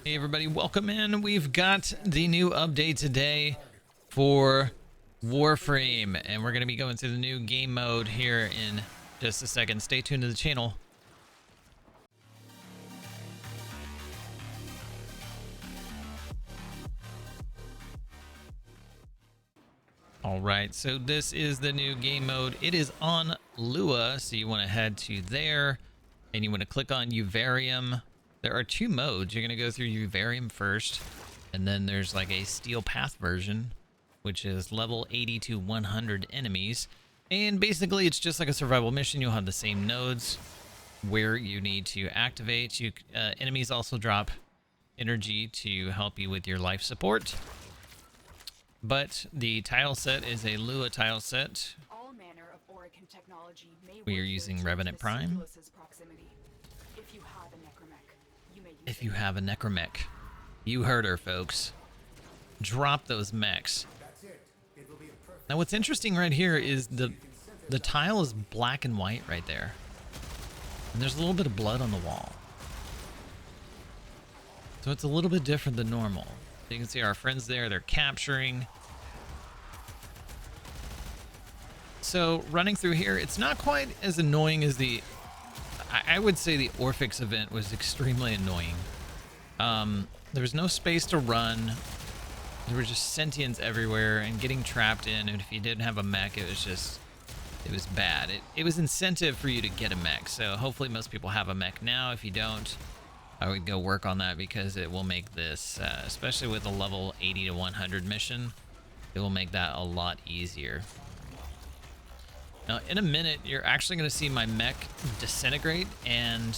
Hey everybody, welcome in. We've got the new update today for Warframe, and we're going to be going through the new game mode here in just a second. Stay tuned to the channel. Alright, so this is the new game mode. It is on Lua, so you want to head to there, and you want to click on Yuvarium. There are two modes. You're going to go through Yuvarium first, and then there's like a Steel Path version, which is level 80 to 100 enemies. And basically, it's just like a survival mission. You'll have the same nodes where you need to activate. Enemies also drop energy to help you with your life support. But the tile set is a Lua tile set. All manner of Oricon technology may We are using Revenant Prime. If you have a necromech, you heard her, folks. Drop those mechs. Now, what's interesting right here is the tile is black and white right there, and there's a little bit of blood on the wall, so it's a little bit different than normal. You can see our friends there; they're capturing. So running through here, it's not quite as annoying as the. I would say the Orphix event was extremely annoying. There was no space to run. There were just sentients everywhere and getting trapped in. And if you didn't have a mech, it was bad. It was incentive for you to get a mech. So hopefully most people have a mech now. If you don't, I would go work on that because it will make this, especially with a level 80 to 100 mission, it will make that a lot easier. Now, in a minute, you're actually going to see my mech disintegrate, and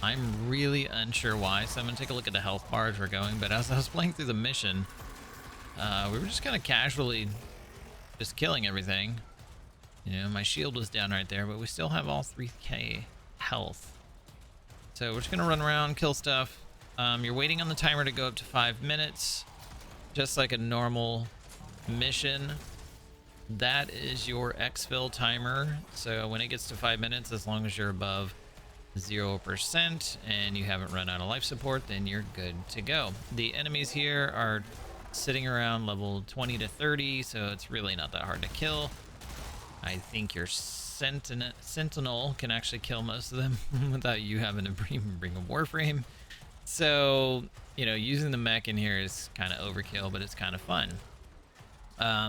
I'm really unsure why, so I'm going to take a look at the health bar as we're going. But as I was playing through the mission, we were just kind of casually just killing everything. You know, my shield was down right there, but we still have all 3k health. So we're just going to run around, kill stuff. You're waiting on the timer to go up to 5 minutes, just like a normal mission. That is your exfil timer. So when it gets to 5 minutes, as long as you're above 0% and you haven't run out of life support, then you're good to go. The enemies here are sitting around level 20 to 30, so it's really not that hard to kill. I think your sentinel can actually kill most of them without you having to even bring a Warframe. So, you know, using the mech in here is kind of overkill, but it's kind of fun.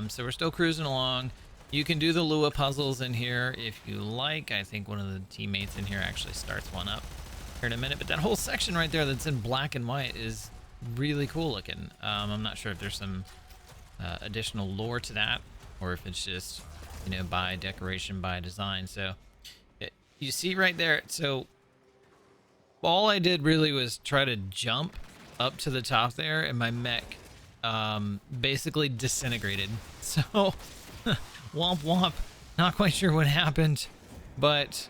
So we're still cruising along. You can do the Lua puzzles in here if you like. I think one of the teammates in here actually starts one up here in a minute. But that whole section right there that's in black and white is really cool looking. I'm not sure if there's some additional lore to that, or if it's just, you know, by decoration, by design. So you see right there. So all I did really was try to jump up to the top there, and my mech basically disintegrated. So womp womp, not quite sure what happened, but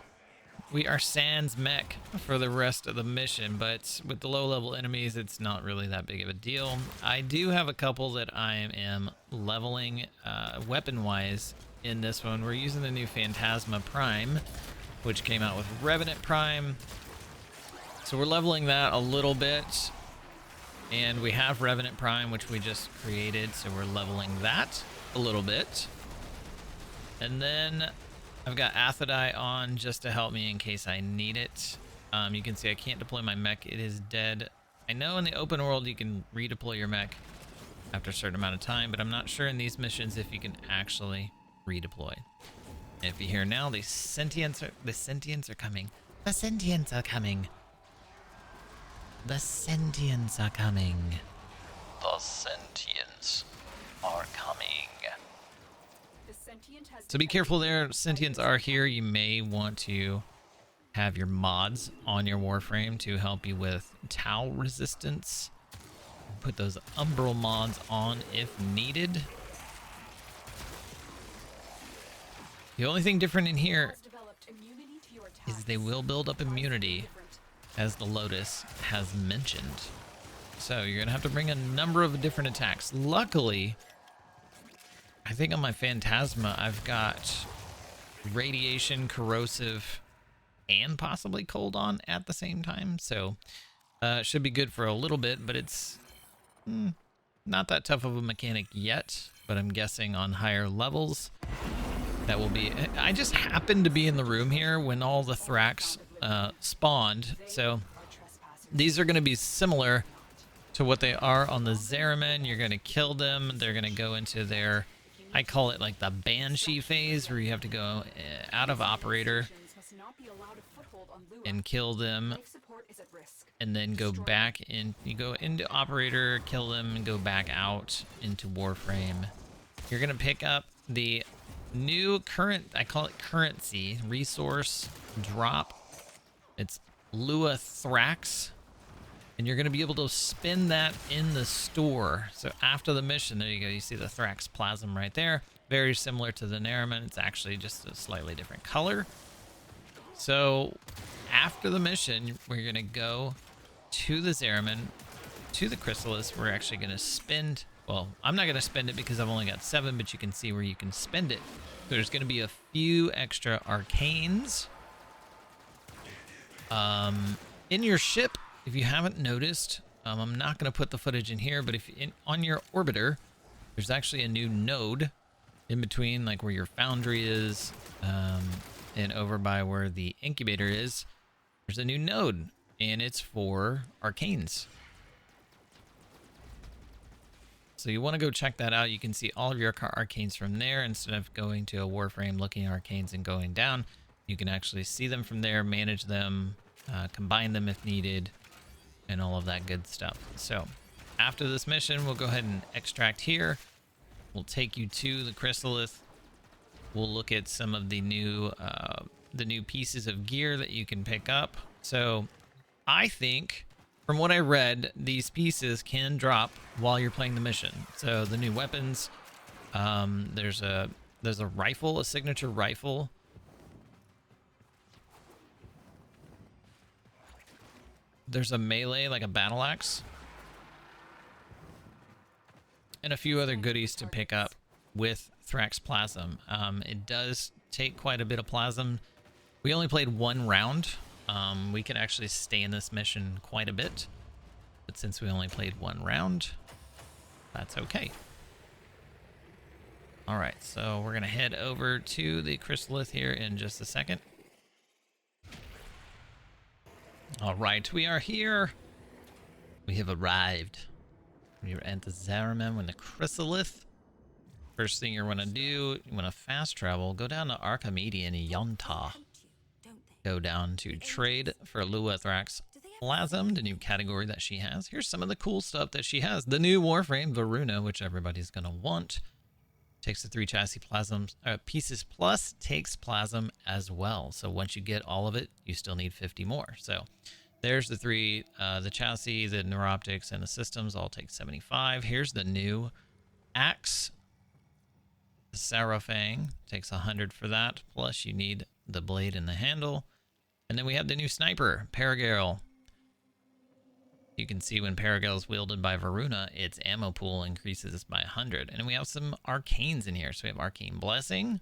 we are sans mech for the rest of the mission. But with the low level enemies, it's not really that big of a deal. I do have a couple that I am leveling weapon wise in this one. We're using the new Phantasma Prime, which came out with Revenant Prime, so we're leveling that a little bit. And we have Revenant Prime, which we just created, so we're leveling that a little bit. And then I've got Aphrodite on just to help me in case I need it. You can see I can't deploy my mech. It is dead. I know in the open world you can redeploy your mech after a certain amount of time, but I'm not sure in these missions if you can actually redeploy. And if you hear now, the sentients are coming. The sentients are coming. The sentients are coming. The sentients are coming. So be careful there. Sentients are here. You may want to have your mods on your Warframe to help you with tau resistance. Put those umbral mods on if needed. The only thing different in here is they will build up immunity, as the Lotus has mentioned. So you're gonna have to bring a number of different attacks. Luckily, I think on my Phantasma, I've got radiation, corrosive, and possibly cold on at the same time. So Should be good for a little bit, but it's not that tough of a mechanic yet. But I'm guessing on higher levels that will be. I just happened to be in the room here when all the Thrax spawned, so these are going to be similar to what they are on the Zariman. You're going to kill them. They're going to go into their, I call it like the Banshee phase, where you have to go out of operator and kill them, and then go back in. You go into operator, kill them, and go back out into Warframe. You're going to pick up the new current, I call it currency, resource drop. It's Lua Thrax. And you're going to be able to spend that in the store. So after the mission, there you go. You see the Thrax plasm right there. Very similar to the Zariman. It's actually just a slightly different color. So after the mission, we're going to go to the Zariman, to the Chrysalis. We're actually going to spend... Well, I'm not going to spend it because I've only got 7, but you can see where you can spend it. There's going to be a few extra arcanes. In your ship... If you haven't noticed, I'm not going to put the footage in here, but if on your orbiter, there's actually a new node in between, like where your foundry is, and over by where the incubator is. There's a new node, and it's for arcanes. So you want to go check that out. You can see all of your arcanes from there instead of going to a Warframe, looking at arcanes and going down. You can actually see them from there, manage them, combine them if needed, and all of that good stuff. So after this mission, we'll go ahead and extract here. We'll take you to the Chrysalis. We'll look at some of the new pieces of gear that you can pick up. So I think, from what I read, these pieces can drop while you're playing the mission. So the new weapons, there's a rifle, a signature rifle. There's a melee, like a battle axe, and a few other goodies to pick up with Thrax Plasm. It does take quite a bit of plasm. We only played 1 round. We could actually stay in this mission quite a bit, but since we only played 1 round, that's okay. All right, so we're gonna head over to the Chrysalis here in just a second. All right, we are here. We have arrived. We're at the Zariman with the Chrysalis. First thing you're going to do, you want to fast travel, go down to Archimedian Yonta. Go down to trade for Lua Thrax Plasm, the new category that she has. Here's some of the cool stuff that she has. The new Warframe, Voruna, which everybody's going to want. Takes the 3 chassis pieces plus takes plasm as well. So once you get all of it, you still need 50 more. So there's the 3, the chassis, the neuroptics, and the systems all take 75. Here's the new axe. The Sarafang takes 100 for that. Plus you need the blade and the handle. And then we have the new sniper, Paragale. You can see when Paragale is wielded by Voruna, its ammo pool increases by 100. And we have some arcanes in here. So we have Arcane Blessing.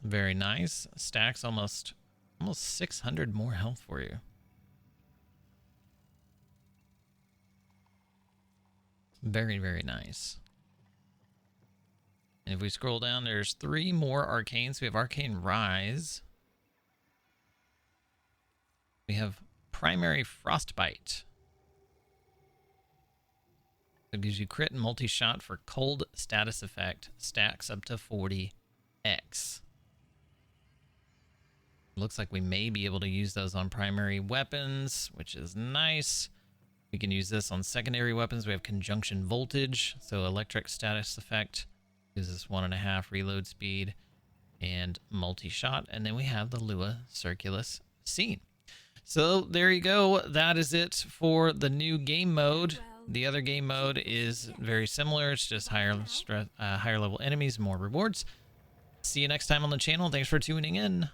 Very nice. Stacks almost 600 more health for you. Very, very nice. And if we scroll down, there's 3 more arcanes. We have Arcane Rise. We have Primary Frostbite. It gives you crit and multi-shot for cold status effect. Stacks up to 40x. Looks like we may be able to use those on primary weapons, which is nice. We can use this on secondary weapons. We have Conjunction Voltage, so electric status effect. Gives us 1.5 reload speed and multi-shot. And then we have the Lua Circulus Scene. So there you go. That is it for the new game mode. The other game mode is very similar. It's just higher level enemies, more rewards. See you next time on the channel. Thanks for tuning in.